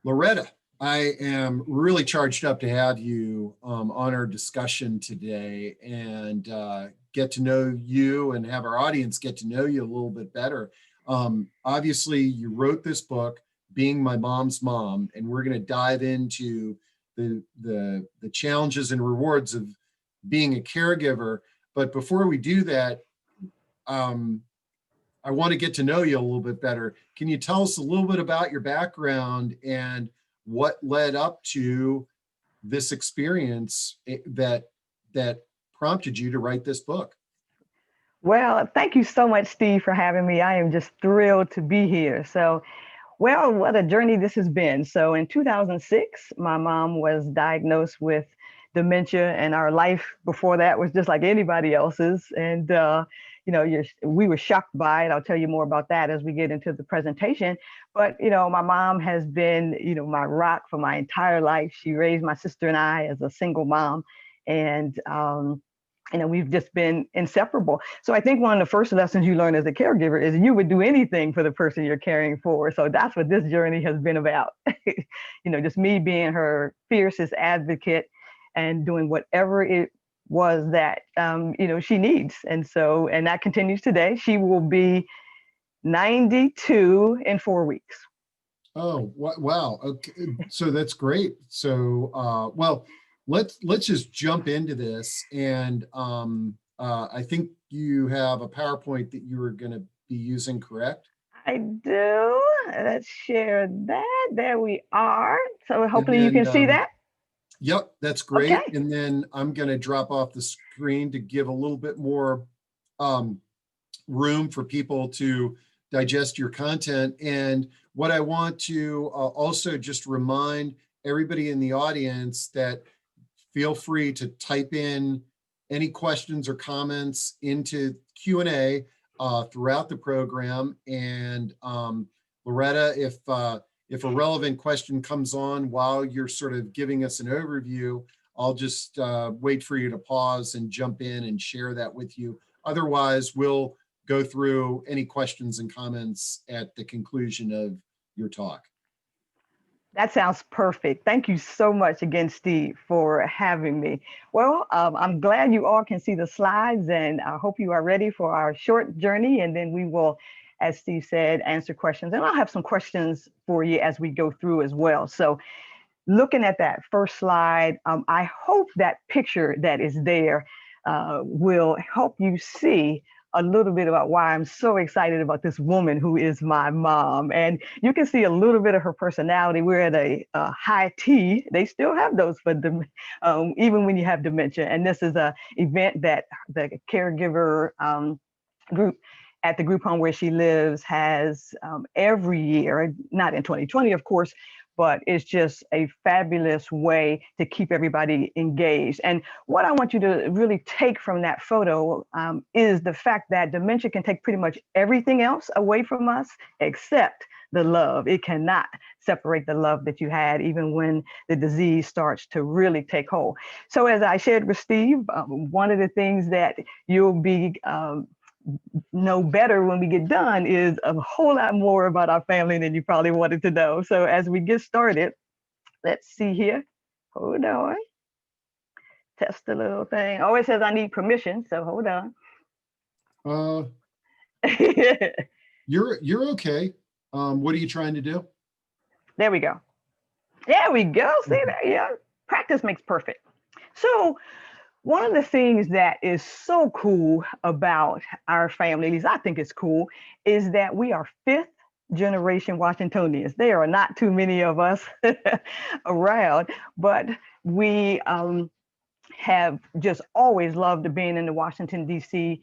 Loretta, I am really charged up to have you on our discussion today and get to know you and have our audience get to know you a little bit better. Obviously, you wrote this book, Being My Mom's Mom, and we're going to dive into the challenges and rewards of being a caregiver. But before we do that, I want to get to know you a little bit better. Can you tell us a little bit about your background and what led up to this experience that prompted you to write this book? Well, thank you so much, Steve, for having me. I am just thrilled to be here. Well, what a journey this has been. So in 2006, my mom was diagnosed with dementia, and our life before that was just like anybody else's. And we were shocked by it. I'll tell you more about that as we get into the presentation. But my mom has been, my rock for my entire life. She raised my sister and I as a single mom, and we've just been inseparable. So I think one of the first lessons you learn as a caregiver is you would do anything for the person you're caring for. So that's what this journey has been about. Just me being her fiercest advocate and doing whatever it was that she needs. And that continues today. She will be 92 in 4 weeks. Oh, wow. Okay. So that's great. So, well, let's just jump into this. And I think you have a PowerPoint that you were going to be using, correct? I do. Let's share that. There we are. So hopefully then, you can see that. Yep, that's great. Okay. And then I'm going to drop off the screen to give a little bit more room for people to digest your content. And what I want to also just remind everybody in the audience that feel free to type in any questions or comments into Q&A throughout the program. And Loretta, if a relevant question comes on while you're sort of giving us an overview, I'll just wait for you to pause and jump in and share that with you. Otherwise, we'll go through any questions and comments at the conclusion of your talk. That sounds perfect. Thank you so much again, Steve, for having me. Well, I'm glad you all can see the slides, and I hope you are ready for our short journey. And then we will, as Steve said, answer questions. And I'll have some questions for you as we go through as well. So looking at that first slide, I hope that picture that is there will help you see a little bit about why I'm so excited about this woman who is my mom. And you can see a little bit of her personality. We're at a high T. They still have those for them, even when you have dementia. And this is a event that the caregiver group at the group home where she lives has every year, not in 2020, of course, but it's just a fabulous way to keep everybody engaged. And what I want you to really take from that photo is the fact that dementia can take pretty much everything else away from us except the love. It cannot separate the love that you had even when the disease starts to really take hold. So as I shared with Steve, one of the things that you'll be know better when we get done is a whole lot more about our family than you probably wanted to know. So as we get started, let's see here. Hold on. Test the little thing. Oh, it says I need permission, so hold on. You're okay. What are you trying to do? There we go. There we go. See that? Yeah. Practice makes perfect. So one of the things that is so cool about our family, at least I think it's cool, is that we are fifth generation Washingtonians. There are not too many of us around, but we have just always loved being in the Washington, D.C.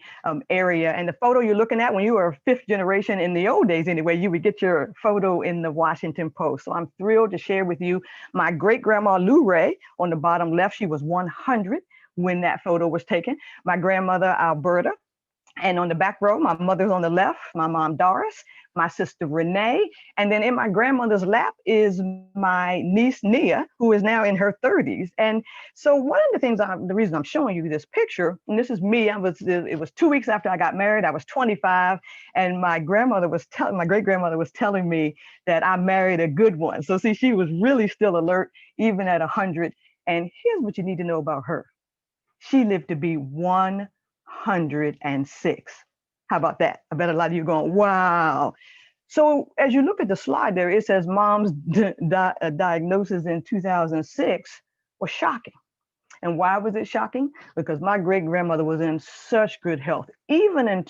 Area. And the photo you're looking at, when you were fifth generation in the old days anyway, you would get your photo in the Washington Post. So I'm thrilled to share with you my great-grandma Lou Ray on the bottom left. She was 100 when that photo was taken. My grandmother, Alberta, And on the back row, my mother's on the left, my mom, Doris, my sister, Renee. And then in my grandmother's lap is my niece, Nia, who is now in her 30s. And so one of the things, the reason I'm showing you this picture, and this is me, it was 2 weeks after I got married. I was 25. And my great grandmother was telling me that I married a good one. So see, she was really still alert, even at 100. And here's what you need to know about her. She lived to be 106. How about that? I bet a lot of you are going, wow. So as you look at the slide there, it says mom's diagnosis in 2006 was shocking. And why was it shocking? Because my great grandmother was in such good health, even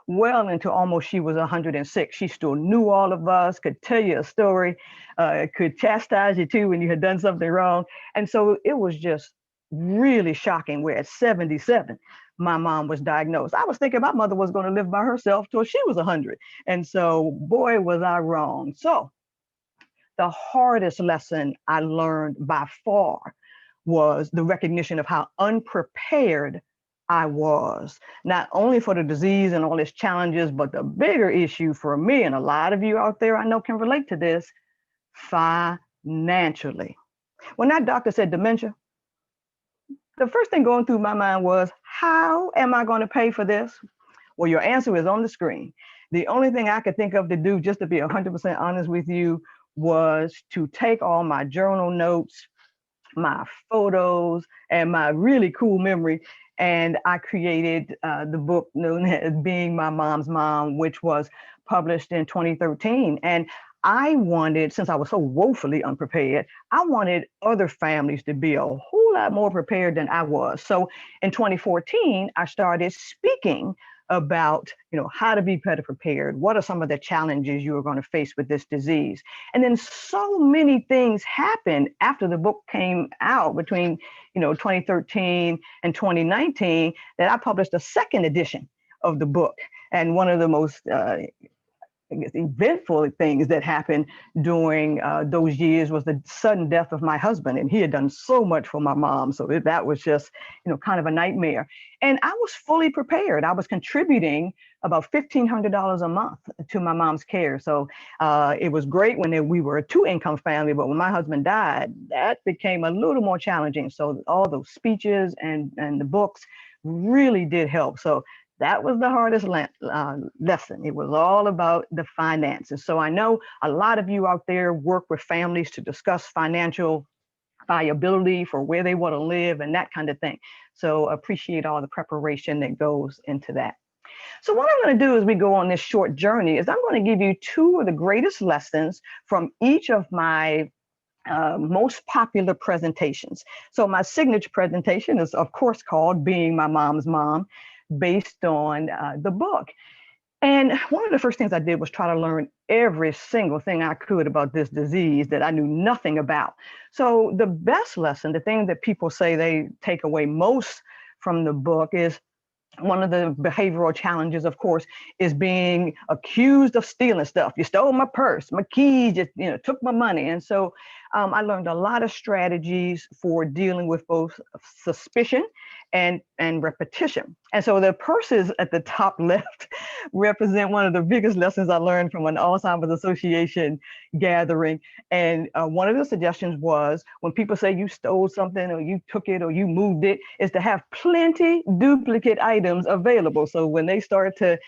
well into almost she was 106. She still knew all of us, could tell you a story, could chastise you too when you had done something wrong. And so it was just really shocking where at 77, my mom was diagnosed. I was thinking my mother was going to live by herself till she was 100. And so, boy, was I wrong. So the hardest lesson I learned by far was the recognition of how unprepared I was, not only for the disease and all its challenges, but the bigger issue for me, and a lot of you out there I know can relate to this, financially. When that doctor said dementia, the first thing going through my mind was, how am I going to pay for this? Well, your answer is on the screen. The only thing I could think of to do, just to be 100% honest with you, was to take all my journal notes, my photos, and my really cool memory. And I created the book known as Being My Mom's Mom, which was published in 2013. And I wanted, since I was so woefully unprepared, I wanted other families to be a whole lot more prepared than I was. So in 2014, I started speaking about, how to be better prepared. What are some of the challenges you are going to face with this disease? And then so many things happened after the book came out between, 2013 and 2019 that I published a second edition of the book. And one of the most eventful things that happened during those years was the sudden death of my husband, and he had done so much for my mom. So that was just, kind of a nightmare. And I was fully prepared. I was contributing about $1,500 a month to my mom's care. So it was great when we were a two-income family, but when my husband died, that became a little more challenging. So all those speeches and the books really did help. So that was the hardest lesson. It was all about the finances. So I know a lot of you out there work with families to discuss financial viability for where they want to live and that kind of thing. So appreciate all the preparation that goes into that. So what I'm going to do as we go on this short journey is I'm going to give you two of the greatest lessons from each of my most popular presentations. So my signature presentation is, of course, called Being My Mom's Mom, based on the book. And one of the first things I did was try to learn every single thing I could about this disease that I knew nothing about. So the best lesson, the thing that people say they take away most from the book, is one of the behavioral challenges, of course, is being accused of stealing stuff. You stole my purse, my keys, just took my money. And so I learned a lot of strategies for dealing with both suspicion and repetition. And so the purses at the top left represent one of the biggest lessons I learned from an Alzheimer's Association gathering. And one of the suggestions was, when people say you stole something or you took it or you moved it, is to have plenty duplicate items available. So when they start to,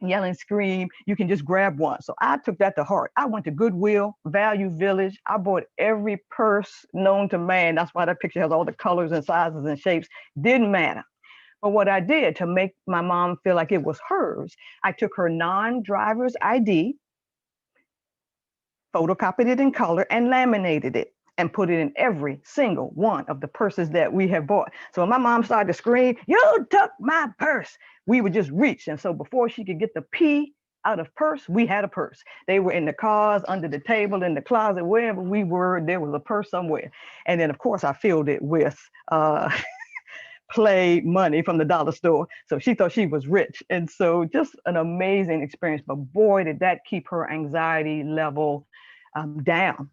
yell and scream, you can just grab one. So I took that to heart. I went to Goodwill, Value Village. I bought every purse known to man. That's why that picture has all the colors and sizes and shapes. Didn't matter. But what I did to make my mom feel like it was hers, I took her non-driver's ID, photocopied it in color, and laminated it, and put it in every single one of the purses that we have bought. So when my mom started to scream, "You took my purse," we would just reach. And so before she could get the P out of purse, we had a purse. They were in the cars, under the table, in the closet, wherever we were, there was a purse somewhere. And then, of course, I filled it with play money from the dollar store. So she thought she was rich. And so just an amazing experience. But boy, did that keep her anxiety level down.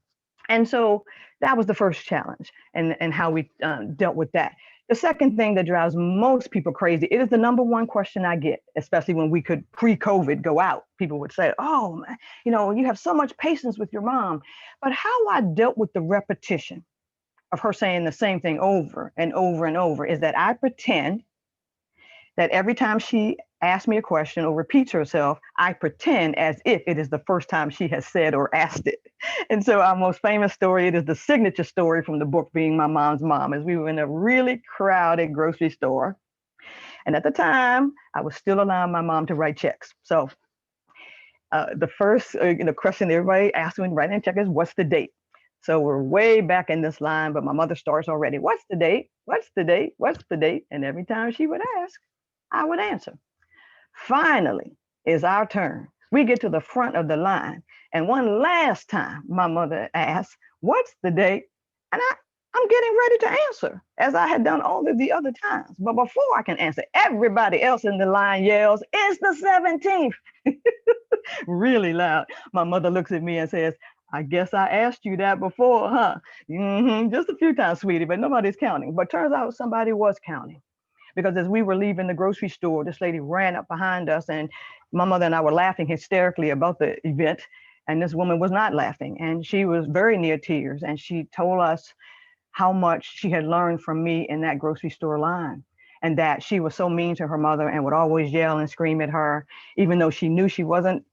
And so that was the first challenge, and how we dealt with that. The second thing that drives most people crazy, it is the number one question I get, especially when we could pre-COVID go out. People would say, oh, man, you have so much patience with your mom. But how I dealt with the repetition of her saying the same thing over and over and over is that I pretend that every time she asks me a question or repeats herself, I pretend as if it is the first time she has said or asked it. And so our most famous story, it is the signature story from the book Being My Mom's Mom, is we were in a really crowded grocery store. And at the time, I was still allowing my mom to write checks. So the first question everybody asks when writing a check is, what's the date? So we're way back in this line, but my mother starts already. What's the date? What's the date? What's the date? And every time she would ask, I would answer. Finally, it's our turn. We get to the front of the line. And one last time, my mother asks, what's the date? And I'm getting ready to answer, as I had done all of the other times. But before I can answer, everybody else in the line yells, it's the 17th. Really loud. My mother looks at me and says, I guess I asked you that before, huh? Just a few times, sweetie, but nobody's counting. But turns out somebody was counting. Because as we were leaving the grocery store, this lady ran up behind us, and my mother and I were laughing hysterically about the event. And this woman was not laughing, and she was very near tears. And she told us how much she had learned from me in that grocery store line, and that she was so mean to her mother and would always yell and scream at her, even though she knew she wasn't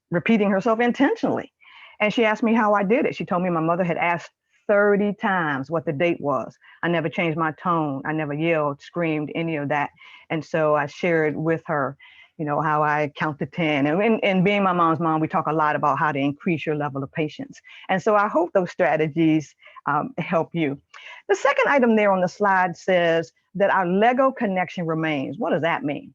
repeating herself intentionally. And she asked me how I did it. She told me my mother had asked 30 times what the date was. I never changed my tone. I never yelled, screamed, any of that. And so I shared with her, how I count to 10. And in Being My Mom's Mom, we talk a lot about how to increase your level of patience. And so I hope those strategies help you. The second item there on the slide says that our Lego connection remains. What does that mean?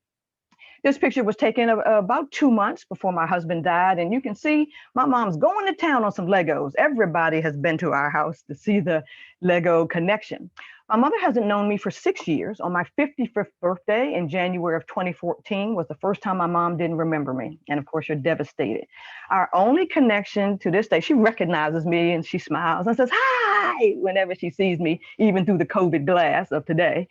This picture was taken about 2 months before my husband died. And you can see my mom's going to town on some Legos. Everybody has been to our house to see the Lego connection. My mother hasn't known me for 6 years. On my 55th birthday in January of 2014 was the first time my mom didn't remember me. And of course, you're devastated. Our only connection to this day, she recognizes me and she smiles and says, hi, whenever she sees me, even through the COVID glass of today.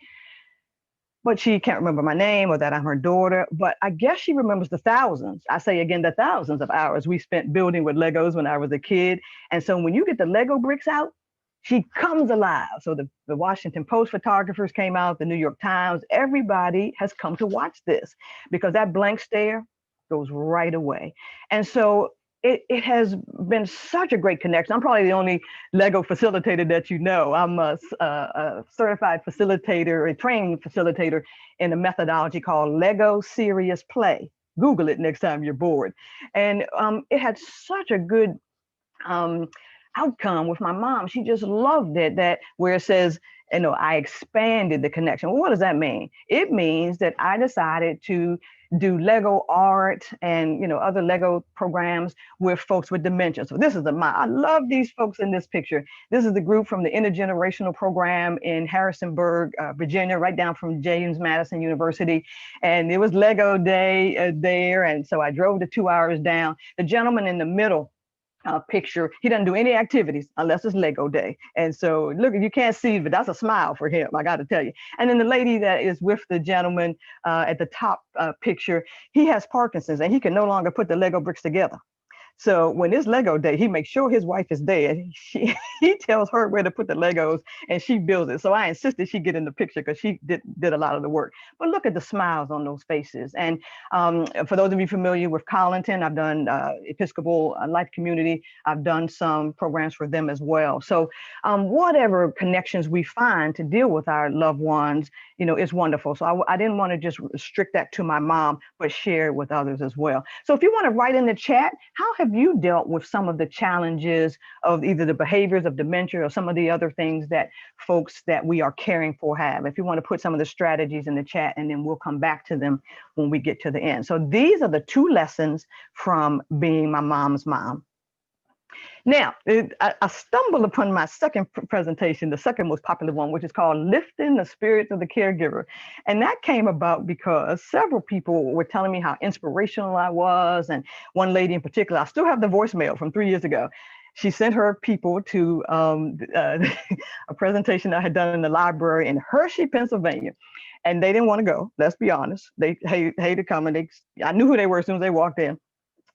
But she can't remember my name or that I'm her daughter. But I guess she remembers the thousands. I say again, the thousands of hours we spent building with Legos when I was a kid. And so when you get the Lego bricks out, she comes alive. So the Washington Post photographers came out, the New York Times, everybody has come to watch this because that blank stare goes right away. And so it has been such a great connection. I'm probably the only Lego facilitator that you know. I'm a certified facilitator, a training facilitator in a methodology called Lego Serious Play. Google it next time you're bored. And it had such a good outcome with my mom. She just loved it, that where it says, I expanded the connection. Well, what does that mean? It means that I decided to do Lego art and other Lego programs with folks with dementia. So this is I love these folks in this picture. This is the group from the intergenerational program in Harrisonburg, Virginia, right down from James Madison University. And it was Lego day there. And so I drove the 2 hours down. The gentleman in the middle picture, he doesn't do any activities unless it's Lego day. And so look, you can't see, but that's a smile for him, I got to tell you. And then the lady that is with the gentleman at the top picture, he has Parkinson's and he can no longer put the Lego bricks together. So when it's Lego day, he makes sure his wife is there. He tells her where to put the Legos and she builds it. So I insisted she get in the picture because she did a lot of the work. But look at the smiles on those faces. And for those of you familiar with Collington, I've done Episcopal Life Community. I've done some programs for them as well. So whatever connections we find to deal with our loved ones, is wonderful. So I didn't want to just restrict that to my mom, but share it with others as well. So if you want to write in the chat, how have you dealt with some of the challenges of either the behaviors of dementia or some of the other things that folks that we are caring for have? If you want to put some of the strategies in the chat, and then we'll come back to them when we get to the end. So these are the 2 lessons from Being My Mom's Mom. Now, I stumbled upon my second presentation, the second most popular one, which is called Lifting the Spirits of the Caregiver. And that came about because several people were telling me how inspirational I was. And one lady in particular, I still have the voicemail from 3 years ago. she sent her people to a presentation I had done in the library in Hershey, Pennsylvania. And they didn't want to go. Let's be honest. They hated coming. I knew who they were as soon as they walked in.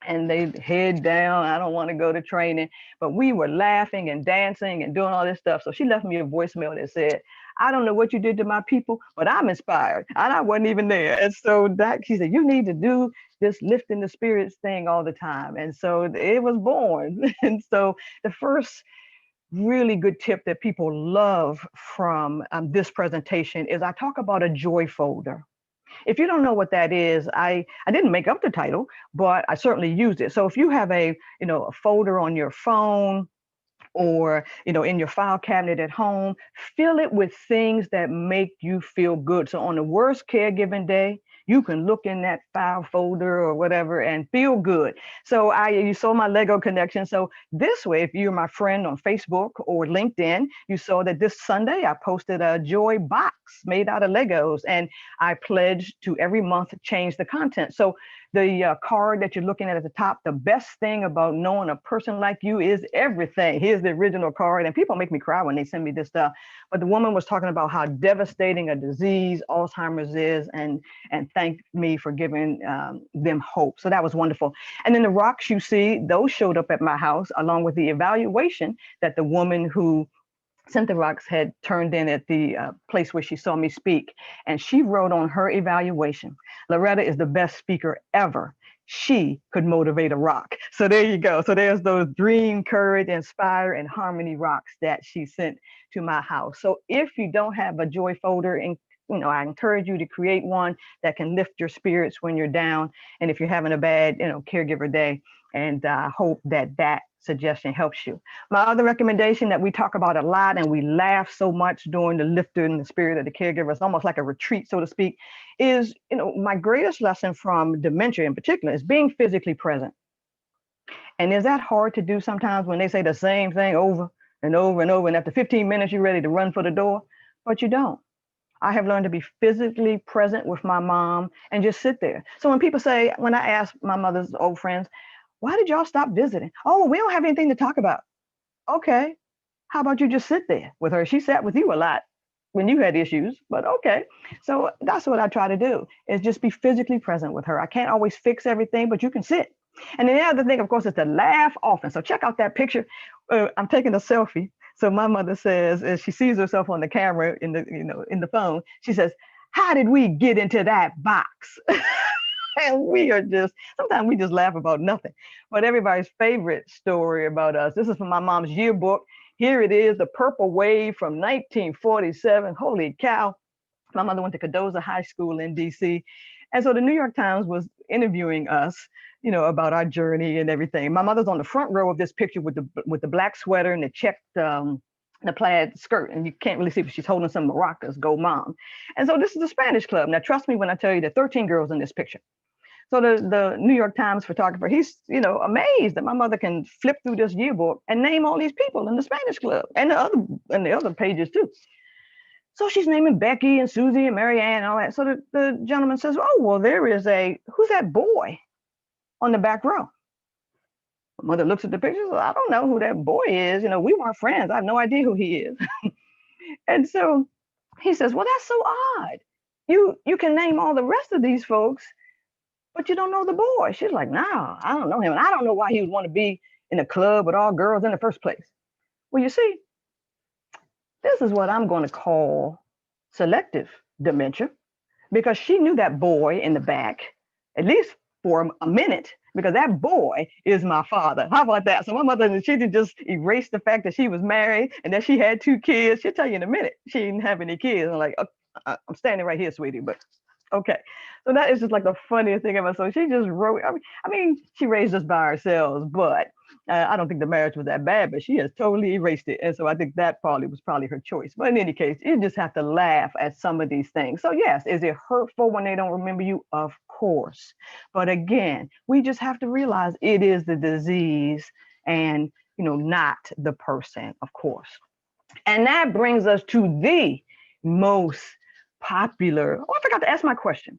And they head down. I don't want to go to training, but we were laughing and dancing and doing all this stuff. So she left me a voicemail that said, I don't know what you did to my people, but I'm inspired. And I wasn't even there. And so that she said, you need to do this lifting the spirits thing all the time. And so it was born. And so the first really good tip that people love from this presentation is I talk about a joy folder. If you don't know what that is, I didn't make up the title, but I certainly used it. So if you have a folder on your phone or in your file cabinet at home, fill it with things that make you feel good. So on the worst caregiving day, you can look in that file folder or whatever and feel good. So you saw my Lego connection. So this way, if you're my friend on Facebook or LinkedIn, you saw that this Sunday I posted a joy box made out of Legos, and I pledged to every month change the content. So the card that you're looking at the top, the best thing about knowing a person like you is everything. Here's the original card, and people make me cry when they send me this stuff. But the woman was talking about how devastating a disease Alzheimer's is, and thanked me for giving them hope. So that was wonderful. And then the rocks you see, those showed up at my house along with the evaluation that the woman who sent the rocks had turned in at the place where she saw me speak. And she wrote on her evaluation, Loretta is the best speaker ever. She could motivate a rock. So there you go. So there's those dream, courage, inspire, and harmony rocks that she sent to my house. So if you don't have a joy folder, and I encourage you to create one that can lift your spirits when you're down. And if you're having a bad, caregiver day, and I hope that suggestion helps you. My other recommendation that we talk about a lot and we laugh so much during the lifting the spirit of the caregiver, it's almost like a retreat, so to speak, is, my greatest lesson from dementia in particular is being physically present. And is that hard to do sometimes when they say the same thing over and over and over, and after 15 minutes, you're ready to run for the door, but you don't. I have learned to be physically present with my mom and just sit there. So when I ask my mother's old friends, why did y'all stop visiting? Oh, we don't have anything to talk about. Okay. How about you just sit there with her? She sat with you a lot when you had issues, but okay. So that's what I try to do, is just be physically present with her. I can't always fix everything, but you can sit. And then the other thing, of course, is to laugh often. So check out that picture. I'm taking a selfie. So my mother says, as she sees herself on the camera in the phone, she says, how did we get into that box? And sometimes we just laugh about nothing. But everybody's favorite story about us, this is from my mom's yearbook. Here it is, the purple wave from 1947. Holy cow. My mother went to Cardozo High School in DC. And so the New York Times was interviewing us, about our journey and everything. My mother's on the front row of this picture with the black sweater and the checked, the plaid skirt, and you can't really see, but she's holding some maracas, go mom. And so this is the Spanish club. Now, trust me when I tell you there are 13 girls in this picture. So the New York Times photographer, he's, amazed that my mother can flip through this yearbook and name all these people in the Spanish club and the other pages too. So she's naming Becky and Susie and Mary Ann and all that. So the gentleman says, oh, well, there is who's that boy on the back row? My mother looks at the pictures. I don't know who that boy is. We weren't friends. I have no idea who he is. And so he says, well, that's so odd. You can name all the rest of these folks, but you don't know the boy. She's like, no, I don't know him. And I don't know why he would want to be in a club with all girls in the first place. Well, you see, this is what I'm going to call selective dementia, because she knew that boy in the back, at least for a minute, because that boy is my father. How about that? So my mother, she didn't just erase the fact that she was married and that she had 2 kids. She'll tell you in a minute she didn't have any kids. I'm like, I'm standing right here, sweetie, but okay. So that is just like the funniest thing ever. So she just wrote, I mean, she raised us by ourselves, but I don't think the marriage was that bad, but she has totally erased it. And so I think that was probably her choice. But in any case, you just have to laugh at some of these things. So yes, is it hurtful when they don't remember you? Of course. But again, we just have to realize it is the disease and, not the person, of course. And that brings us to the most popular. Oh, I forgot to ask my question.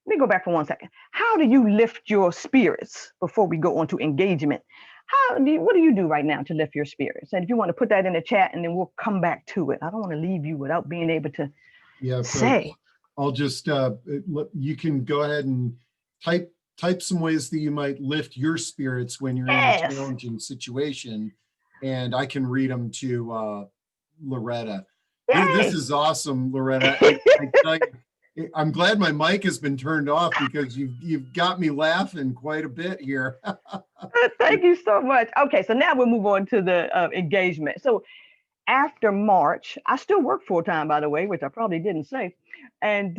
Let me go back for 1 second. How do you lift your spirits before we go on to engagement? what do you do right now to lift your spirits? And if you want to put that in the chat, and then we'll come back to it. I don't want to leave you without being able to Yeah, folks, say. I'll just, you can go ahead and type some ways that you might lift your spirits when you're in a Yes. challenging situation, and I can read them to Loretta. This Yay. is awesome, Loretta. I tell you, I'm glad my mic has been turned off because you've got me laughing quite a bit here. Thank you so much. Okay, so now we'll move on to the engagement. So after March, I still work full time, by the way, which I probably didn't say. And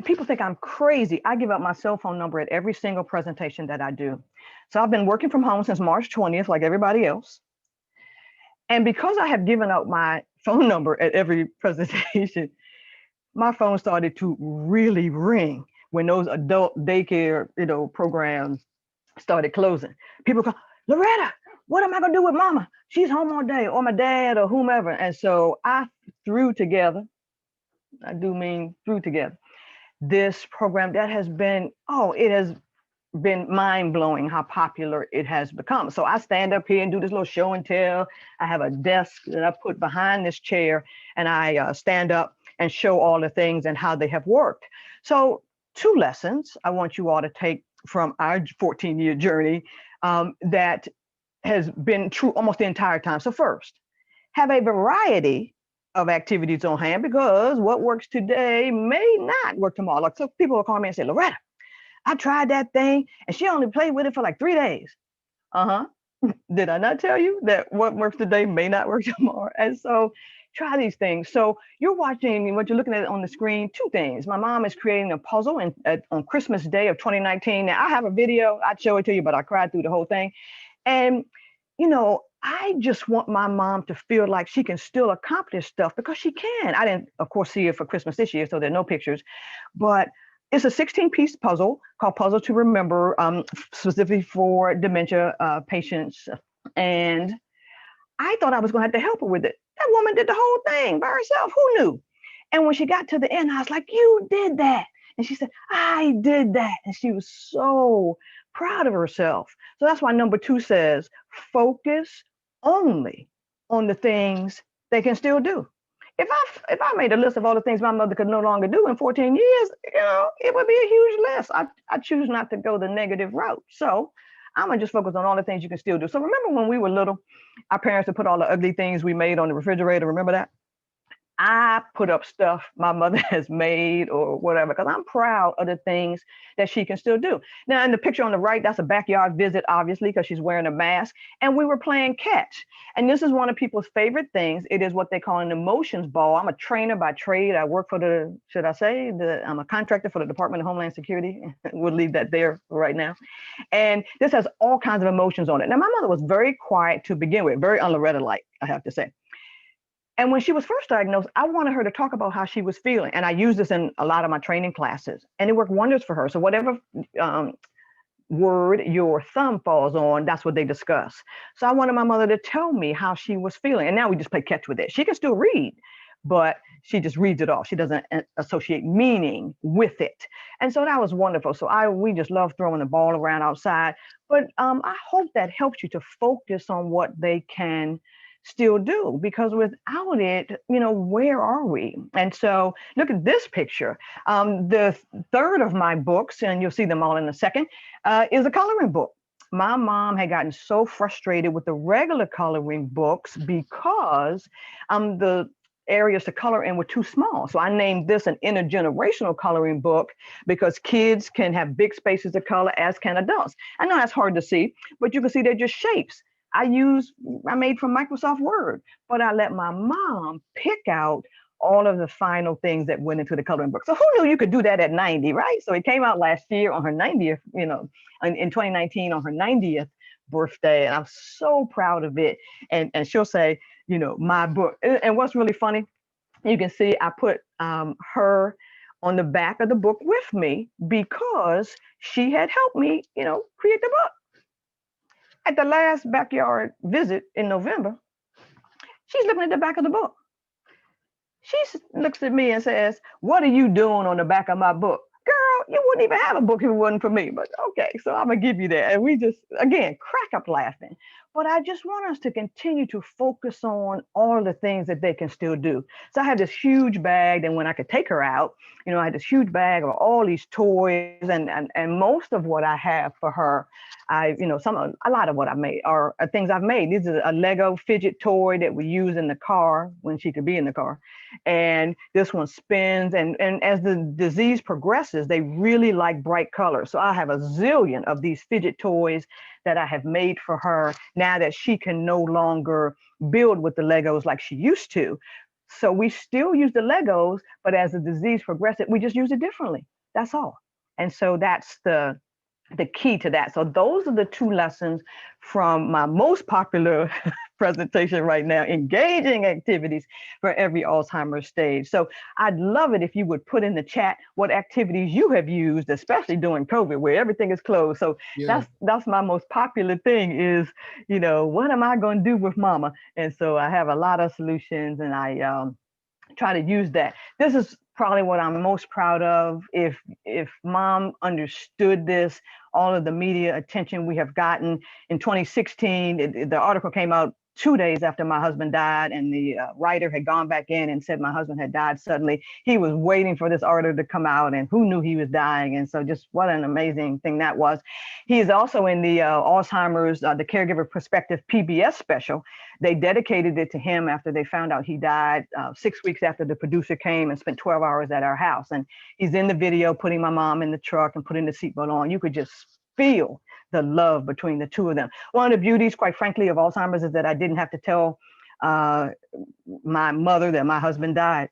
people think I'm crazy. I give up my cell phone number at every single presentation that I do. So I've been working from home since March 20th, like everybody else. And because I have given up my phone number at every presentation, my phone started to really ring when those adult daycare, programs started closing. People go, Loretta, what am I gonna do with mama? She's home all day, or my dad, or whomever. And so I threw together, I do mean threw together, this program that has been, it has been mind blowing how popular it has become. So I stand up here and do this little show and tell. I have a desk that I put behind this chair, and I stand up and show all the things and how they have worked. So 2 lessons I want you all to take from our 14-year journey that has been true almost the entire time. So first, have a variety of activities on hand, because what works today may not work tomorrow. Like, so people will call me and say, Loretta, I tried that thing and she only played with it for like 3 days. Uh-huh. Did I not tell you that what works today may not work tomorrow? And so try these things. So you're watching, what you're looking at on the screen, 2 things. My mom is creating a puzzle on Christmas Day of 2019. Now I have a video, I'd show it to you, but I cried through the whole thing. And, I just want my mom to feel like she can still accomplish stuff, because she can. I didn't, of course, see her for Christmas this year, so there are no pictures, but it's a 16-piece puzzle called Puzzle to Remember, specifically for dementia patients. And I thought I was going to have to help her with it. That woman did the whole thing by herself. Who knew? And when she got to the end, I was like, you did that. And she said, I did that. And she was so proud of herself. So that's why number 2 says, focus only on the things they can still do. If I made a list of all the things my mother could no longer do in 14 years, it would be a huge list. I choose not to go the negative route. So I'm gonna just focus on all the things you can still do. So remember when we were little, our parents would put all the ugly things we made on the refrigerator. Remember that? I put up stuff my mother has made or whatever, because I'm proud of the things that she can still do. Now, in the picture on the right, that's a backyard visit, obviously, because she's wearing a mask. And we were playing catch. And this is one of people's favorite things. It is what they call an emotions ball. I'm a trainer by trade. I work for I'm a contractor for the Department of Homeland Security. We'll leave that there right now. And this has all kinds of emotions on it. Now, my mother was very quiet to begin with, very un-Loretta-like, I have to say. And when she was first diagnosed, I wanted her to talk about how she was feeling. And I use this in a lot of my training classes, and it worked wonders for her. So whatever word your thumb falls on, that's what they discuss. So I wanted my mother to tell me how she was feeling. And now we just play catch with it. She can still read, but she just reads it off. She doesn't associate meaning with it. And so that was wonderful. So we just love throwing the ball around outside. But I hope that helps you to focus on what they can still do, because without it, where are we? And so look at this picture. The 3rd of my books, and you'll see them all in a second, is a coloring book. My mom had gotten so frustrated with the regular coloring books because the areas to color in were too small. So I named this an intergenerational coloring book, because kids can have big spaces to color, as can adults. I know that's hard to see, but you can see they're just shapes. I made from Microsoft Word, but I let my mom pick out all of the final things that went into the coloring book. So who knew you could do that at 90, right? So it came out last year on her 90th, in 2019 on her 90th birthday. And I'm so proud of it. And she'll say, my book. And what's really funny, you can see I put her on the back of the book with me, because she had helped me, create the book. At the last backyard visit in November, she's looking at the back of the book. She looks at me and says, what are you doing on the back of my book? Girl, girl, you wouldn't even have a book if it wasn't for me. But okay, so I'm gonna give you that. And we just, again, crack up laughing. But I just want us to continue to focus on all the things that they can still do. So I had this huge bag, and when I could take her out, I had this huge bag of all these toys, and most of what I have for her, a lot of what I made are things I've made. This is a Lego fidget toy that we use in the car when she could be in the car. And this one spins, and as the disease progresses, they really like bright colors. So I have a zillion of these fidget toys that I have made for her now that she can no longer build with the Legos like she used to. So we still use the Legos, but as the disease progresses, we just use it differently. That's all. And so that's the key to that. So those are the two lessons from my most popular presentation right now, engaging activities for every Alzheimer's stage. So I'd love it if you would put in the chat what activities you have used, especially during COVID where everything is closed. So Yeah. that's my most popular thing is, what am I going to do with mama? And so I have a lot of solutions, and I try to use that. This is probably what I'm most proud of. If mom understood this, all of the media attention we have gotten in 2016, the article came out 2 days after my husband died, and the writer had gone back in and said my husband had died suddenly. He was waiting for this article to come out, and who knew he was dying? And so just what an amazing thing that was. He is also in the Alzheimer's, the Caregiver Perspective PBS special. They dedicated it to him after they found out he died 6 weeks after the producer came and spent 12 hours at our house. And he's in the video putting my mom in the truck and putting the seatbelt on. You could just feel the love between the two of them. One of the beauties, quite frankly, of Alzheimer's is that I didn't have to tell my mother that my husband died.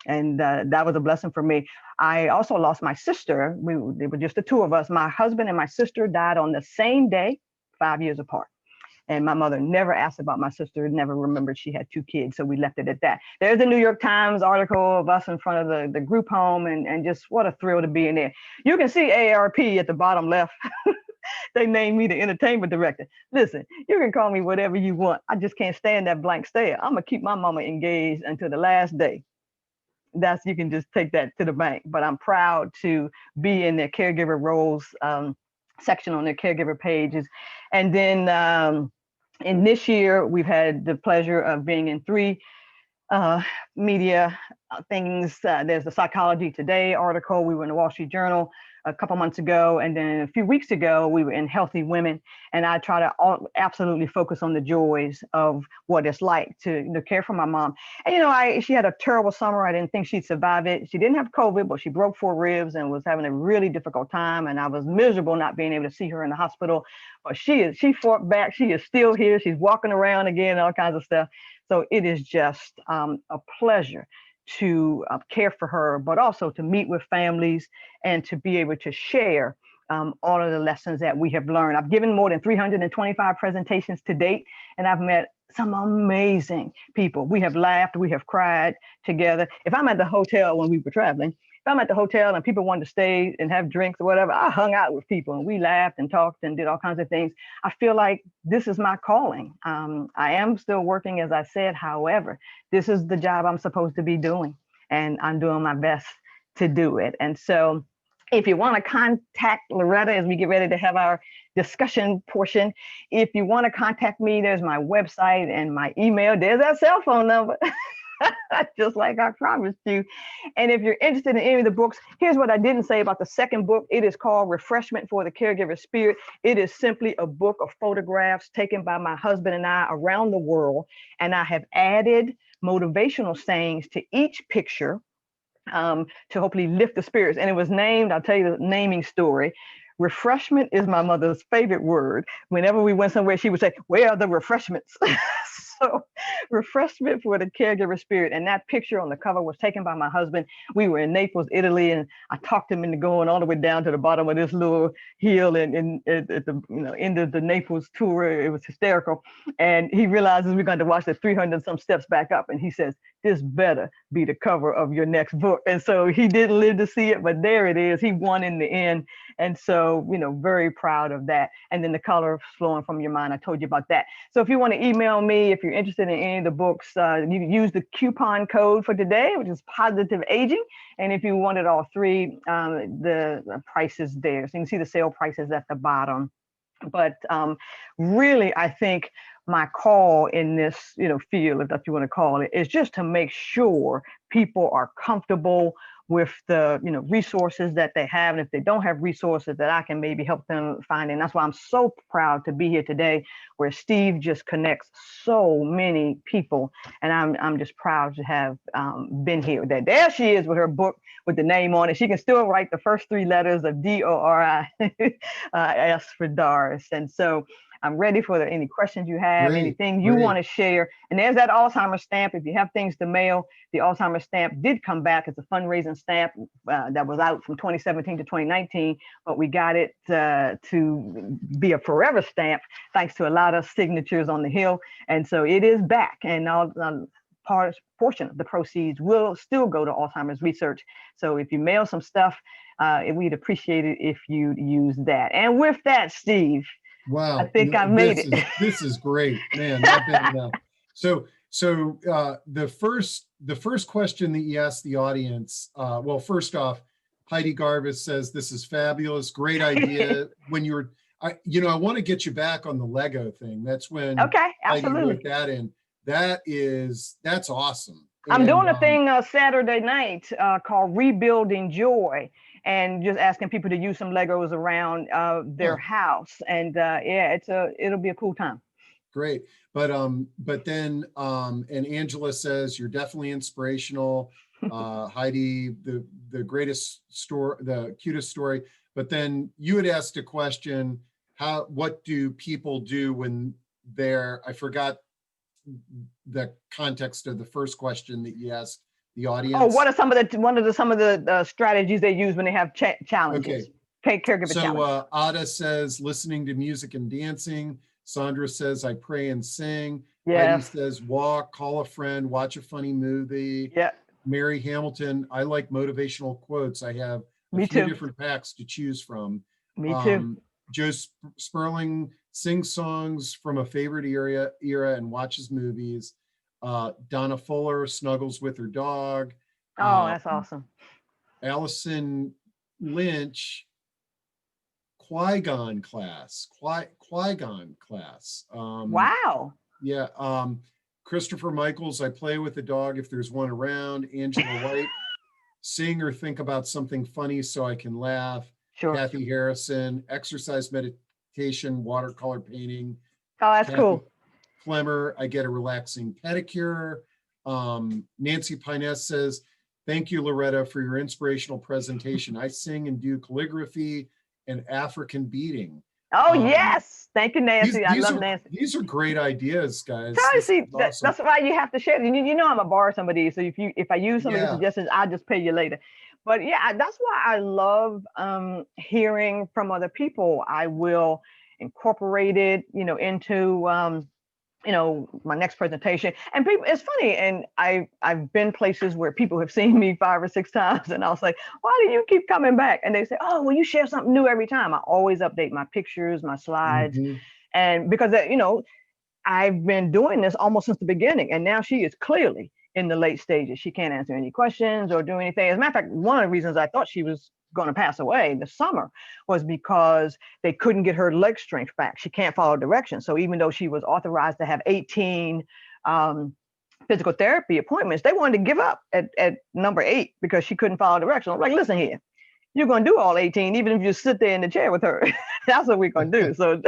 And that was a blessing for me. I also lost my sister. They were just the two of us. My husband and my sister died on the same day, 5 years apart. And my mother never asked about my sister, never remembered she had two kids. So we left it at that. There's a New York Times article of us in front of the group home, and just what a thrill to be in there. You can see AARP at the bottom left. They named me the entertainment director. Listen, you can call me whatever you want. I just can't stand that blank stare. I'm going to keep my mama engaged until the last day. You can just take that to the bank. But I'm proud to be in their caregiver roles section on their caregiver pages. And then in this year, we've had the pleasure of being in 3 media things. There's the Psychology Today article. We were in the Wall Street Journal a couple months ago. And then a few weeks ago, we were in Healthy Women. And I try to absolutely focus on the joys of what it's like to care for my mom. And, she had a terrible summer. I didn't think she'd survive it. She didn't have COVID, but she broke 4 ribs and was having a really difficult time. And I was miserable not being able to see her in the hospital. But she fought back. She is still here. She's walking around again, all kinds of stuff. So it is just a pleasure to care for her, but also to meet with families and to be able to share all of the lessons that we have learned. I've given more than 325 presentations to date, and I've met some amazing people. We have laughed, we have cried together. If I'm at the hotel when we were traveling, if I'm at the hotel and people wanted to stay and have drinks or whatever, I hung out with people and we laughed and talked and did all kinds of things. I feel like this is my calling. I am still working, as I said. However, this is the job I'm supposed to be doing, and I'm doing my best to do it. And so if you want to contact Loretta as we get ready to have our discussion portion, if you want to contact me, there's my website and my email. There's that cell phone number. Just like I promised you. And if you're interested in any of the books, here's what I didn't say about the second book. It is called Refreshment for the Caregiver Spirit. It is simply a book of photographs taken by my husband and I around the world. And I have added motivational sayings to each picture to hopefully lift the spirits. And it was named, I'll tell you the naming story. Refreshment is my mother's favorite word. Whenever we went somewhere, she would say, "Where are the refreshments?" So Refreshment for the Caregiver Spirit. And that picture on the cover was taken by my husband. We were in Naples, Italy, and I talked him into going all the way down to the bottom of this little hill and at the end of the Naples tour. It was hysterical. And he realizes we're going to watch the 300 some steps back up. And he says, "This better be the cover of your next book." And so he didn't live to see it, but there it is. He won in the end. And so, very proud of that. And then the color flowing from your mind, I told you about that. So if you want to email me, if you're interested in in any of the books, you can use the coupon code for today, which is positive aging. And if you wanted all three, the price is there. So you can see the sale prices at the bottom. But really, I think my call in this, field, if that you want to call it, is just to make sure people are comfortable with the, resources that they have. And if they don't have resources, that I can maybe help them find. And that's why I'm so proud to be here today, where Steve just connects so many people. And I'm just proud to have been here. There she is with her book with the name on it. She can still write the first three letters of DORIS for Doris. And so I'm ready for any questions you have, anything you want to share. And there's that Alzheimer stamp. If you have things to mail, the Alzheimer stamp did come back as a fundraising stamp that was out from 2017 to 2019, but we got it to be a forever stamp thanks to a lot of signatures on the Hill. And so it is back, and portion of the proceeds will still go to Alzheimer's research. So if you mail some stuff, we'd appreciate it if you use that. And with that, Steve, wow, I think I made it. This is great, man. I've been, so the first question that you asked the audience, well, first off, Heidi Garvis says this is fabulous, great idea. When you're, I want to get you back on the Lego thing. That's when Heidi wrote that in. That's awesome. I'm doing a thing Saturday night called Rebuilding Joy, and just asking people to use some Legos around their house. And it'll be a cool time. Great. But then and Angela says you're definitely inspirational. Heidi, the greatest story, the cutest story. But then you had asked a question, what do people do when I forgot the context of the first question that you asked the audience. Oh, what are some of the strategies they use when they have challenges? Okay. Caregiver challenges. Ada says listening to music and dancing. Sandra says I pray and sing. Yeah. Heidi says walk, call a friend, watch a funny movie. Yeah. Mary Hamilton, I like motivational quotes. I have a few different packs to choose from. Me too. Joe Sperling sings songs from a favorite era and watches movies. Donna Fuller snuggles with her dog. Oh, that's awesome. Allison Lynch, Qui-Gon class. Wow. Yeah. Christopher Michaels, I play with the dog if there's one around. Angela White, sing or think about something funny so I can laugh. Sure. Kathy Harrison, exercise, meditation, watercolor painting. Oh, that's cool. Clemmer, I get a relaxing pedicure. Nancy Piness says, thank you, Loretta, for your inspirational presentation. I sing and do calligraphy and African beading. Oh, yes. Thank you, Nancy. I love Nancy. These are great ideas, guys. Awesome. That's why you have to share it. You know I'm a borrow some of these. So if I use some of the suggestions, I'll just pay you later. But yeah, that's why I love hearing from other people. I will incorporate it, into my next presentation. And people, it's funny, and I've been places where people have seen me 5 or 6 times, and I'll say, why do you keep coming back? And they say, oh, well, you share something new every time. I always update my pictures, my slides. Mm-hmm. And because, I've been doing this almost since the beginning, and now she is clearly in the late stages. She can't answer any questions or do anything. As a matter of fact, one of the reasons I thought she was going to pass away this summer was because they couldn't get her leg strength back. She can't follow directions. So even though she was authorized to have 18 physical therapy appointments, they wanted to give up at number 8 because she couldn't follow directions. I'm like, listen here, you're going to do all 18, even if you sit there in the chair with her. That's what we're going to do. So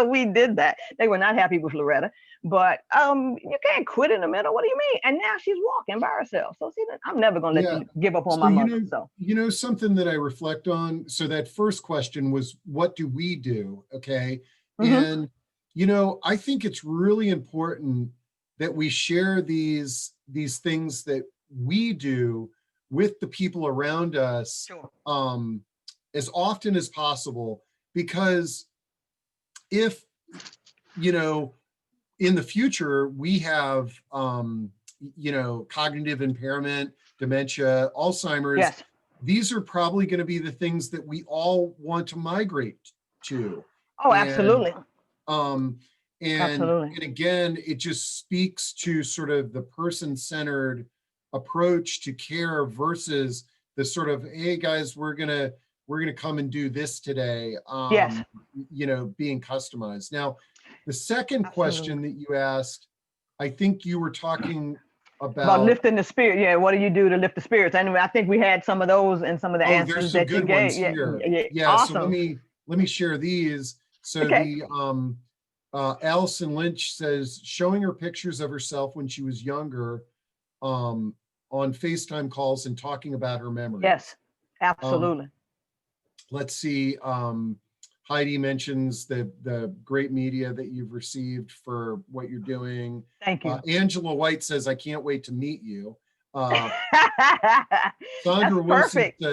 we did that. They were not happy with Loretta, but you can't quit in the middle. What do you mean? And now she's walking by herself. So see, I'm never going to let you give up on my mother. Something that I reflect on. So that first question was, what do we do? Okay. Mm-hmm. And, I think it's really important that we share these things that we do with the people around us, sure, as often as possible, because if, in the future, we have, cognitive impairment, dementia, Alzheimer's, yes, these are probably going to be the things that we all want to migrate to. Oh, absolutely. Absolutely. And again, it just speaks to sort of the person-centered approach to care versus the sort of, hey guys, we're gonna come and do this today, Yes, being customized. Now, the second absolutely. question that you asked, I think you were talking About about, lifting the spirit. Yeah, what do you do to lift the spirits? Anyway, I think we had some of those and some of the oh, there's answers some that you good gave. ones Yeah, here. yeah, Yeah, so let awesome. me share these. So Okay. the Allison Lynch says showing her pictures of herself when she was younger, um, on FaceTime calls and talking about her Yes, memories. Um, absolutely. let's see. Heidi mentions the great media that you've received for what you're doing. Thank you. Angela White says, "I can't wait to meet you." Uh, That's perfect.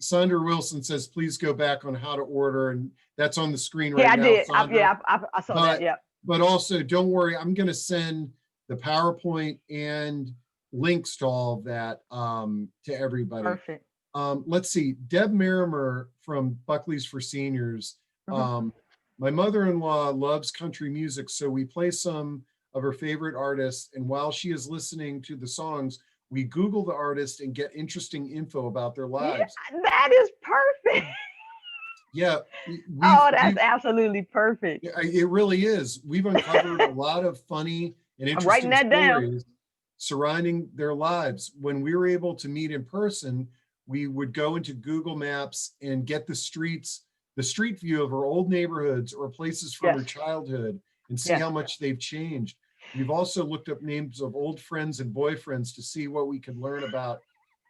Sandra Wilson says, "Please go back on how to order," and that's on the screen Yeah, right I now, did. Sandra. I saw that. But Yeah. but also, don't worry, I'm going to send the PowerPoint and links to all of that to everybody. Perfect. Let's see, Deb Merrimer from Buckley's for Seniors. Mhm. My mother-in-law loves country music, so we play some of her favorite artists. And while she is listening to the songs, we Google the artist and get interesting info about their Yeah, lives. that is perfect. Yeah, Oh, that's absolutely perfect. it really is. We've uncovered a lot of funny and I'm writing interesting that down. stories surrounding their lives. When we were able to meet in person, we would go into Google Maps and get the street view of her old neighborhoods or places from her Yes. childhood and see Yes. how much they've changed. We've also looked up names of old friends and boyfriends to see what we could learn about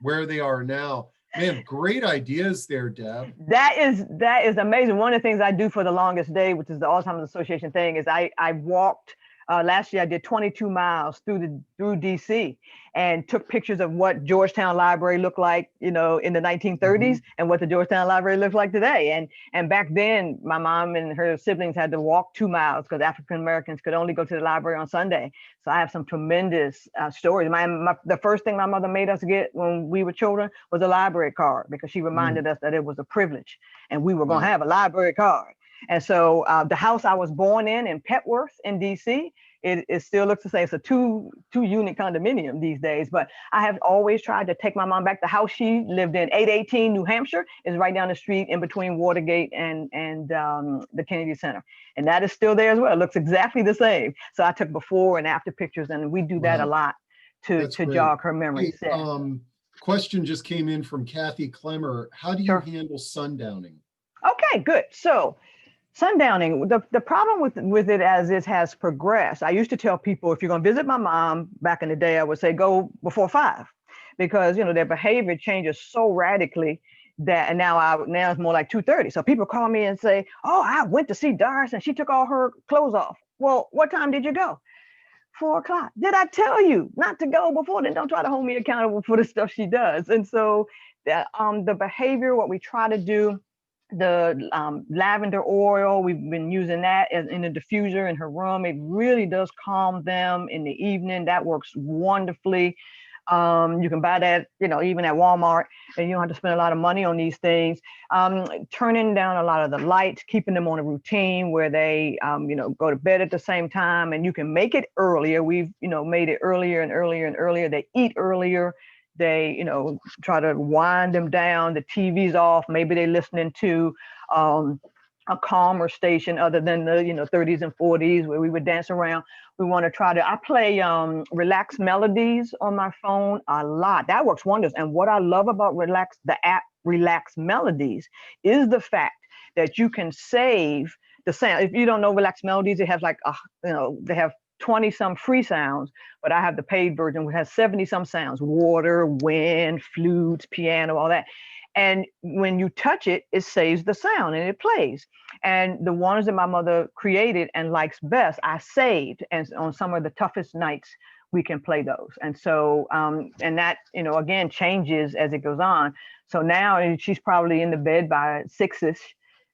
where they are now. Man, great ideas there, Deb. That is amazing. One of the things I do for the longest day, which is the Alzheimer's Association thing, is I walked. Last year I did 22 miles through DC and took pictures of what Georgetown Library looked like, in the 1930s, Mhm. and what the Georgetown Library looks like today. And back then, my mom and her siblings had to walk 2 miles because African Americans could only go to the library on Sunday. So I have some tremendous stories. The first thing my mother made us get when we were children was a library card, because she reminded us that it was a privilege and we were going to Wow. have a library card. And so the house I was born in Petworth in DC, it still looks the same. It's a two unit condominium these days, but I have always tried to take my mom back. The house she lived in, 818 New Hampshire, is right down the street in between Watergate and the Kennedy Center. And that is still there as well. It looks exactly the same. So I took before and after pictures, and we do that a Wow. lot to That's great. jog her memory. Hey, Yeah. question just came in from Kathy Clemmer. How do you Sure. handle sundowning? Okay, good. So sundowning, the problem with it as it has progressed, I used to tell people, if you're going to visit my mom back in the day, I would say go before 5, because their behavior changes so radically that, and now it's more like 2:30. So people call me and say, oh, I went to see Doris and she took all her clothes off. Well, what time did you go? 4 o'clock. Did I tell you not to go before? Then don't try to hold me accountable for the stuff she does. And so the behavior, what we try to do, the lavender oil, we've been using that in the diffuser in her room. It really does calm them in the evening. That works wonderfully. You can buy that, even at Walmart, and you don't have to spend a lot of money on these things. Turning down a lot of the lights, keeping them on a routine where they, go to bed at the same time, and you can make it earlier. We've, made it earlier and earlier and earlier. They eat earlier. They, try to wind them down. The TV's off. Maybe they're listening to a calmer station other than the 30s and 40s where we would dance around. We want to try to, I play relaxed melodies on my phone a lot. That works wonders. And what I love about the app Relax Melodies, is the fact that you can save the sound. If you don't know Relax Melodies, it has like they have 20 some free sounds, but I have the paid version which has 70 some sounds: water, wind, flutes, piano, all that. And when you touch it, it saves the sound and it plays. And the ones that my mother created and likes best, I saved. And on some of the toughest nights, we can play those. And so, and that, again, changes as it goes on. So now she's probably in the bed by 6ish.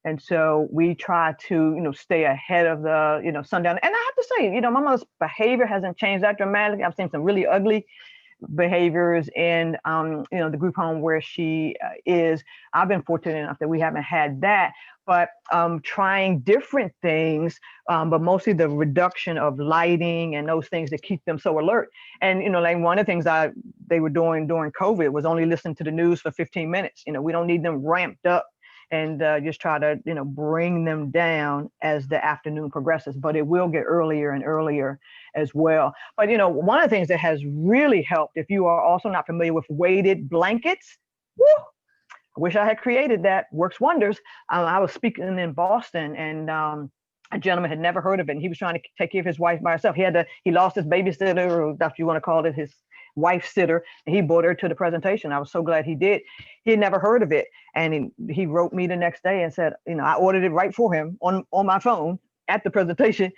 And so we try to, stay ahead of the, sundown. And I have to say, my mother's behavior hasn't changed that dramatically. I've seen some really ugly behaviors in, the group home where she is. I've been fortunate enough that we haven't had that, but trying different things, but mostly the reduction of lighting and those things that keep them so alert. And, like one of the things they were doing during COVID was only listen to the news for 15 minutes. We don't need them ramped up, and just try to, bring them down as the afternoon progresses, but it will get earlier and earlier as well. But, one of the things that has really helped, if you are also not familiar with weighted blankets, woo, I wish I had created that, works wonders. I was speaking in Boston, and a gentleman had never heard of it, and he was trying to take care of his wife by herself. He lost his babysitter, or if you want to call it, his wife sitter, and he brought her to the presentation. I was so glad he did. He had never heard of it, and he wrote me the next day and said, I ordered it right for him on my phone at the presentation,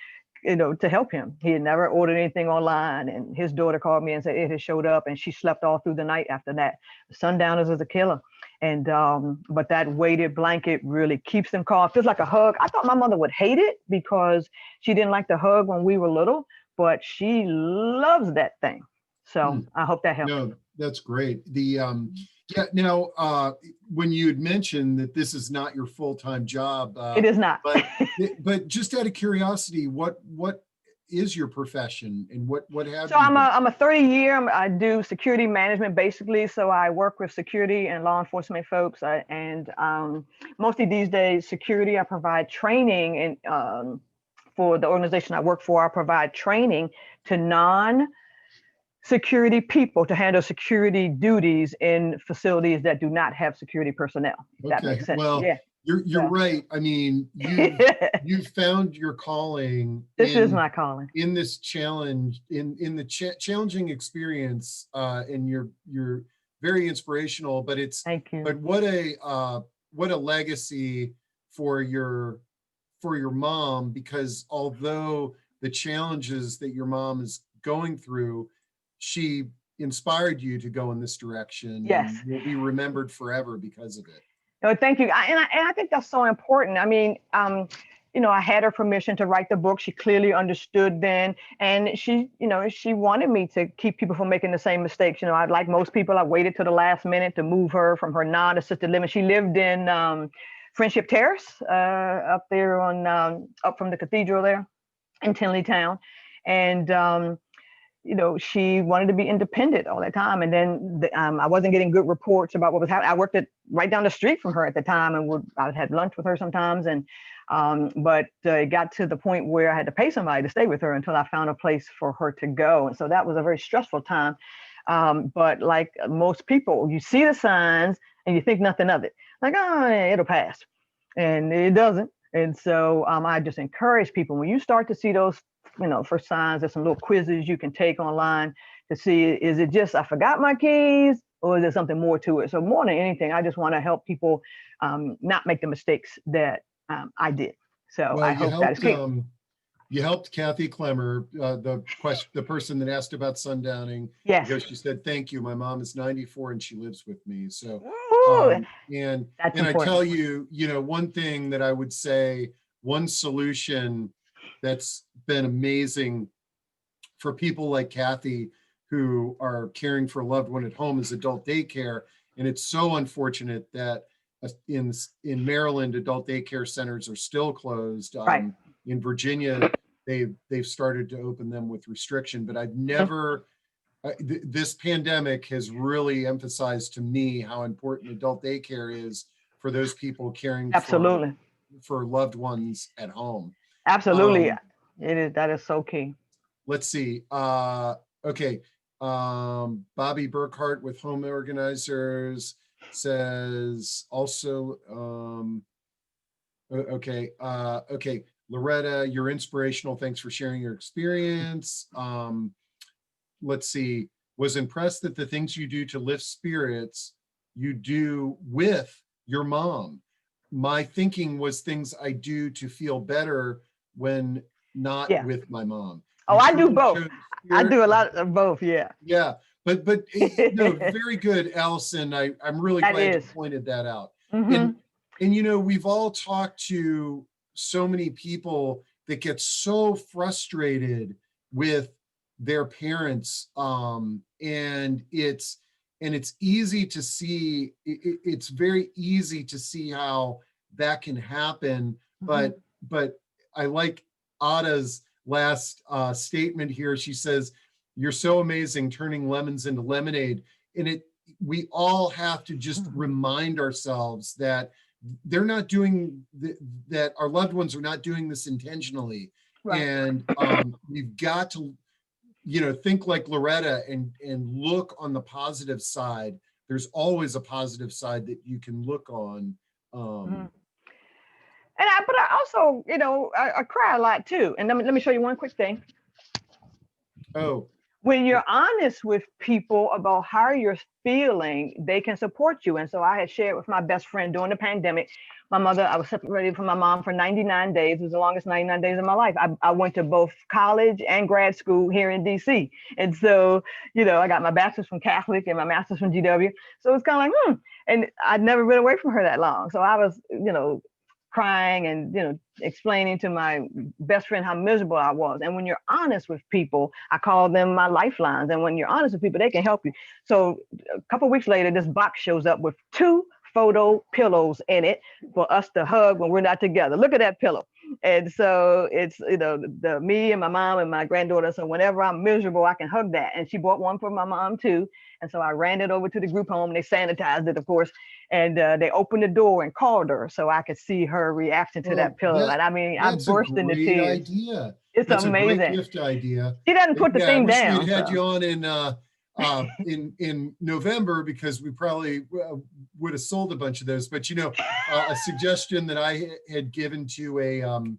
to help him. He had never ordered anything online, and his daughter called me and said it had showed up, and she slept all through the night after that. Sundowners is a killer. And but that weighted blanket really keeps them calm. Feels like a hug. I thought my mother would hate it because she didn't like the hug when we were little, but she loves that thing. So I hope that helps. No, that's great. Now, when you had mentioned that this is not your full-time job, it is not. but just out of curiosity, what is your profession, and what have so I'm a 30-year. I do security management basically. So I work with security and law enforcement folks, and mostly these days security. I provide training, and for the organization I work for, I provide training to non-security people to handle security duties in facilities that do not have security personnel. If that makes sense. Well, yeah. You're right. I mean, you found your calling. This is my calling. In this challenge, in the challenging experience, and you're very inspirational. But Thank you. But what a legacy for your mom, because although the challenges that your mom is going through, she inspired you to go in this direction. Yes, and you'll be remembered forever because of it. No, thank you. I think that's so important. I mean, I had her permission to write the book. She clearly understood then. And she wanted me to keep people from making the same mistakes. I'd like most people, I waited to the last minute to move her from her non-assisted living. She lived in Friendship Terrace, up there up from the cathedral there in Tinleytown. And, she wanted to be independent all that time. And then I wasn't getting good reports about what was happening. I worked right down the street from her at the time, and I had lunch with her sometimes. And but it got to the point where I had to pay somebody to stay with her until I found a place for her to go. And so that was a very stressful time. But like most people, you see the signs and you think nothing of it. Like, oh, it'll pass. And it doesn't. And so I just encourage people, when you start to see those first signs, there's some little quizzes you can take online to see, is it just I forgot my keys, or is there something more to it? So more than anything, I just want to help people not make the mistakes that I did. So I hope that is key. You helped Kathy Clemmer, the person that asked about sundowning. Yes. Because she said, "Thank you. My mom is 94 and she lives with me." So, and I tell you, one thing that I would say, one solution that's been amazing for people like Kathy who are caring for a loved one at home is adult daycare. And it's so unfortunate that in Maryland, adult daycare centers are still closed. Right. In Virginia, they've started to open them with restriction, but I've never, this pandemic has really emphasized to me how important adult daycare is for those people caring for loved ones at home. Absolutely. It is. That is so key. Let's see. Okay. Bobby Burkhart with Home Organizers says also, okay. Loretta, you're inspirational. Thanks for sharing your experience. Let's see. Was impressed that the things you do to lift spirits, you do with your mom. My thinking was things I do to feel better when not with my mom. Oh, I do both. I do a lot of both. Yeah. Yeah. But very good, Allison. I'm really glad you pointed that out. Mm-hmm. And we've all talked to so many people that get so frustrated with their parents. And it's easy to see, it's very easy to see how that can happen. But I like Ada's last statement here. She says, "You're so amazing, turning lemons into lemonade." And we all have to just remind ourselves that they're not doing that. Our loved ones are not doing this intentionally. Right. And we've got to, think like Loretta and look on the positive side. There's always a positive side that you can look on. But I also, I cry a lot too. And let me show you one quick thing. Oh, When you're honest with people about how you're feeling, they can support you. And so I had shared with my best friend during the pandemic. My mother, I was separated from my mom for 99 days. It was the longest 99 days of my life. I went to both college and grad school here in DC. And so, I got my bachelor's from Catholic and my master's from GW. So it's kind of like, And I'd never been away from her that long. So I was, crying and explaining to my best friend how miserable I was. And when you're honest with people, I call them my lifelines. And when you're honest with people, they can help you. So a couple of weeks later, this box shows up with 2 photo pillows in it for us to hug when we're not together. Look at that pillow. And so it's the me and my mom and my granddaughter. So whenever I'm miserable, I can hug that. And she bought one for my mom too. And so I ran it over to the group home. They sanitized it, of course, and they opened the door and called her so I could see her reaction to that pillow. And I mean, I burst into tears. Idea. It's that's amazing. A great gift idea. She doesn't put the thing down. I wish we'd had you on in November, because we probably would have sold a bunch of those. But a suggestion that I had given to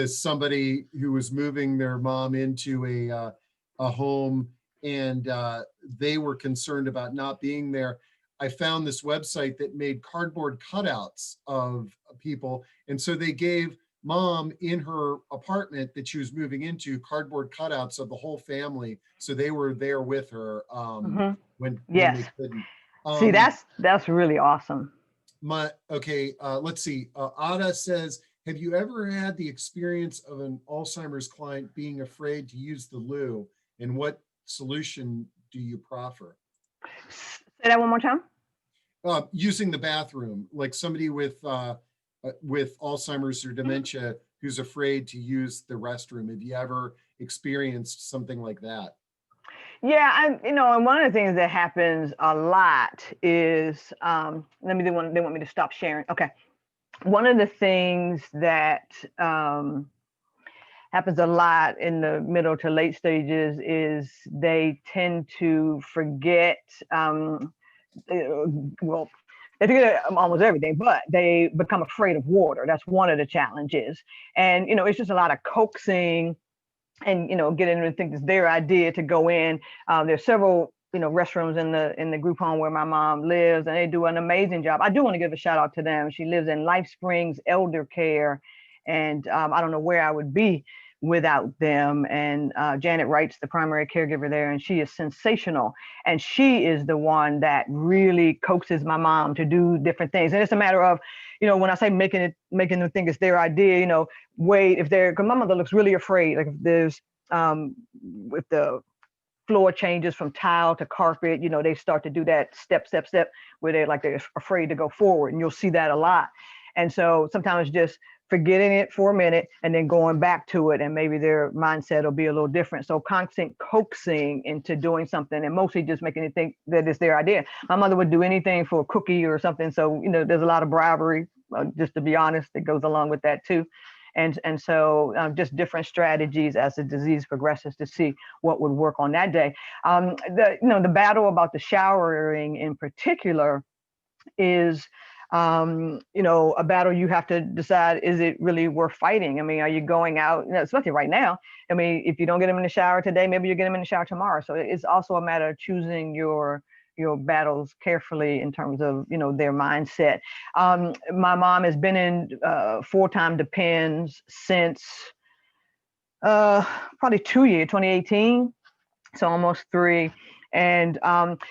somebody who was moving their mom into a home, and they were concerned about not being there. I found this website that made cardboard cutouts of people, and so they gave mom in her apartment that she was moving into cardboard cutouts of the whole family, so they were there with her when they couldn't. See, that's really awesome. Let's see. Ada says, have you ever had the experience of an Alzheimer's client being afraid to use the loo, and what solution do you proffer? Say that one more time. Using the bathroom, like somebody with Alzheimer's or dementia who's afraid to use the restroom. Have you ever experienced something like that? Yeah, and one of the things that happens a lot is, they want me to stop sharing. Okay. One of the things that happens a lot in the middle to late stages is they tend to forget, they forget almost everything, but they become afraid of water. That's one of the challenges. And, it's just a lot of coaxing and, getting them to think it's their idea to go in. There's several, restrooms in the group home where my mom lives, and they do an amazing job. I do want to give a shout out to them. She lives in Life Springs Elder Care, and I don't know where I would be without them. And Janet Wright's the primary caregiver there, and she is sensational. And she is the one that really coaxes my mom to do different things. And it's a matter of, when I say making them think it's their idea, wait, because my mother looks really afraid. Like if there's, if the floor changes from tile to carpet, they start to do that step, where they're afraid to go forward. And you'll see that a lot. And so sometimes just forgetting it for a minute and then going back to it, and maybe their mindset will be a little different. So constant coaxing into doing something, and mostly just making it think that it's their idea. My mother would do anything for a cookie or something. So, there's a lot of bribery, just to be honest, that goes along with that too. And so just different strategies as the disease progresses to see what would work on that day. The battle about the showering in particular is, a battle you have to decide, is it really worth fighting? I mean, are you going out, especially right now? I mean, if you don't get them in the shower today, maybe you get them in the shower tomorrow. So it's also a matter of choosing your battles carefully in terms of, their mindset. My mom has been in full-time depends since probably 2 years, 2018. So almost 3. And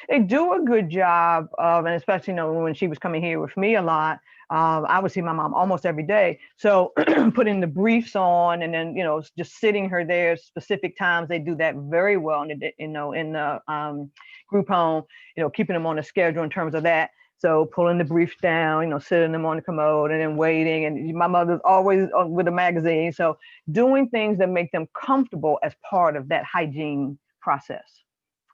they do a good job of, and especially, when she was coming here with me a lot, I would see my mom almost every day. So putting the briefs on and then, just sitting her there specific times, they do that very well in the group home, keeping them on a schedule in terms of that. So pulling the briefs down, sitting them on the commode and then waiting. And my mother's always with a magazine. So doing things that make them comfortable as part of that hygiene process.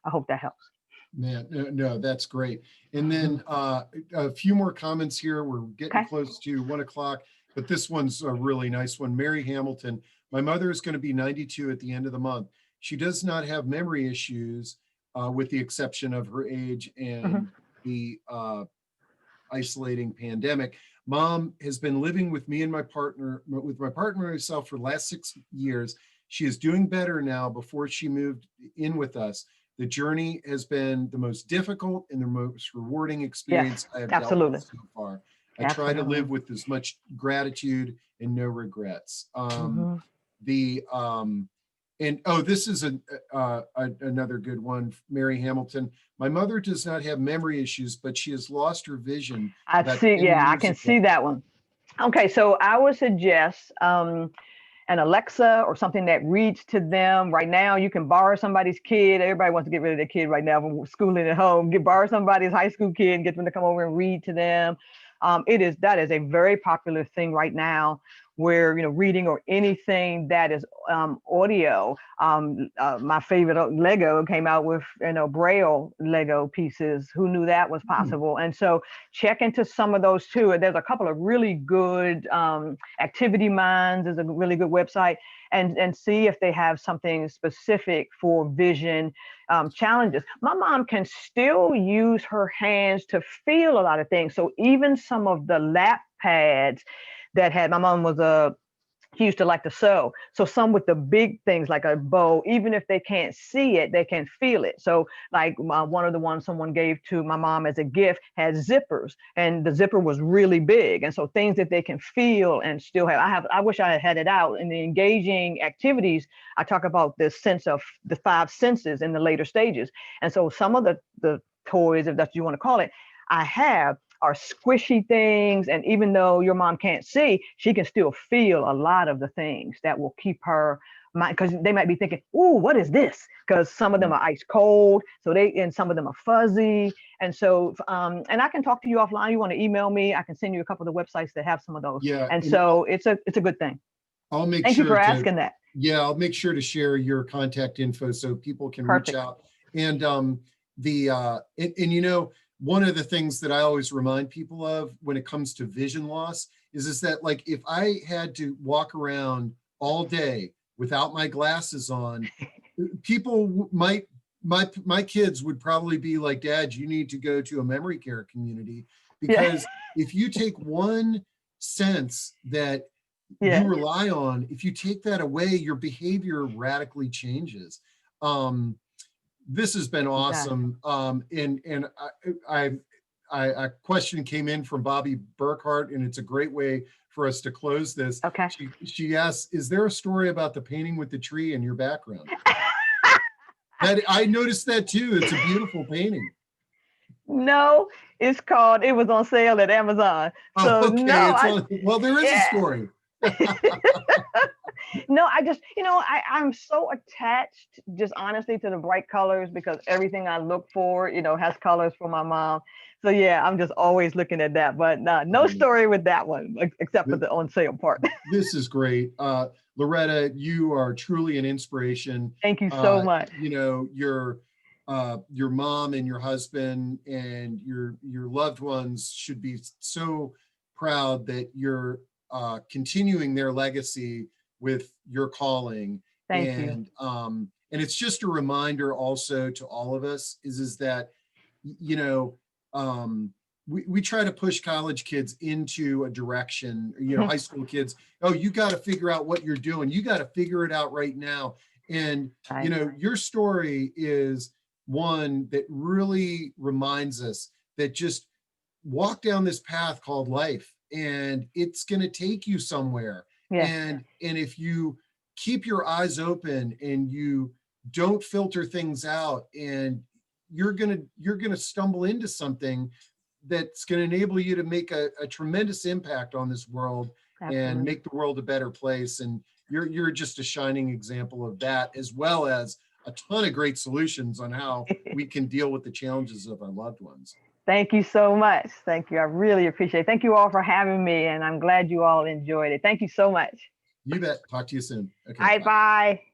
I hope that helps. Man, no, that's great. And then a few more comments here. We're getting close to 1 o'clock, but this one's a really nice one. Mary Hamilton, my mother is going to be 92 at the end of the month. She does not have memory issues with the exception of her age and the isolating pandemic. Mom has been living with me and my partner and myself for the last 6 years. She is doing better now before she moved in with us. The journey has been the most difficult and the most rewarding experience I have dealt with so far. I try to live with as much gratitude and no regrets. This is another good one, Mary Hamilton. My mother does not have memory issues, but she has lost her vision. I see. Yeah, I can see that one. Okay, so I would suggest an Alexa or something that reads to them. Right now, you can borrow somebody's kid. Everybody wants to get rid of their kid right now from schooling at home. Borrow somebody's high school kid and get them to come over and read to them. That is a very popular thing right now, where reading or anything that is audio. My favorite Lego came out with Braille Lego pieces. Who knew that was possible? And so check into some of those too. There's a couple of really good Activity Minds is a really good website, and see if they have something specific for vision challenges. My mom can still use her hands to feel a lot of things. So even some of the lap pads that had, my mom she used to like to sew. So some with the big things like a bow, even if they can't see it, they can feel it. So like one of the ones someone gave to my mom as a gift had zippers, and the zipper was really big. And so things that they can feel and still have. I wish I had it out. In the engaging activities, I talk about the sense of the 5 senses in the later stages. And so some of the toys, if that's what you want to call it, I have are squishy things. And even though your mom can't see, she can still feel a lot of the things that will keep her mind, because they might be thinking, "Ooh, what is this?" Because some of them are ice cold, and some of them are fuzzy. And so, and I can talk to you offline. You want to email me? I can send you a couple of the websites that have some of those. Yeah. And so it's a good thing. I'll make Thank you for asking that. Yeah, I'll make sure to share your contact info so people can reach out. And one of the things that I always remind people of when it comes to vision loss is that, like, if I had to walk around all day without my glasses on, people my kids would probably be like, "Dad, you need to go to a memory care community," because if you take one sense that you rely on, if you take that away, your behavior radically changes. This has been awesome. And a question came in from Bobby Burkhart, and it's a great way for us to close this. Okay. She asks, "Is there a story about the painting with the tree in your background?" I noticed that too. It's a beautiful painting. No, it was on sale at Amazon. So okay, well, there is a story. No, I just, I'm so attached, just honestly, to the bright colors, because everything I look for, has colors for my mom. So yeah, I'm just always looking at that, but no story with that one, except for the on sale part. This is great. Loretta, you are truly an inspiration. Thank you so much. Your mom and your husband and your loved ones should be so proud that you're continuing their legacy with your calling. Thank you. And it's just a reminder also to all of us is that, we try to push college kids into a direction, high school kids. Oh, you got to figure out what you're doing. You got to figure it out right now. And, your story is one that really reminds us that just walk down this path called life, and it's going to take you somewhere. And if you keep your eyes open and you don't filter things out, and you're gonna stumble into something that's going to enable you to make a tremendous impact on this world and Absolutely. make the world a better place. And you're just a shining example of that, as well as a ton of great solutions on how we can deal with the challenges of our loved ones. Thank you so much. Thank you. I really appreciate it. Thank you all for having me, and I'm glad you all enjoyed it. Thank you so much. You bet. Talk to you soon. Okay. Bye bye.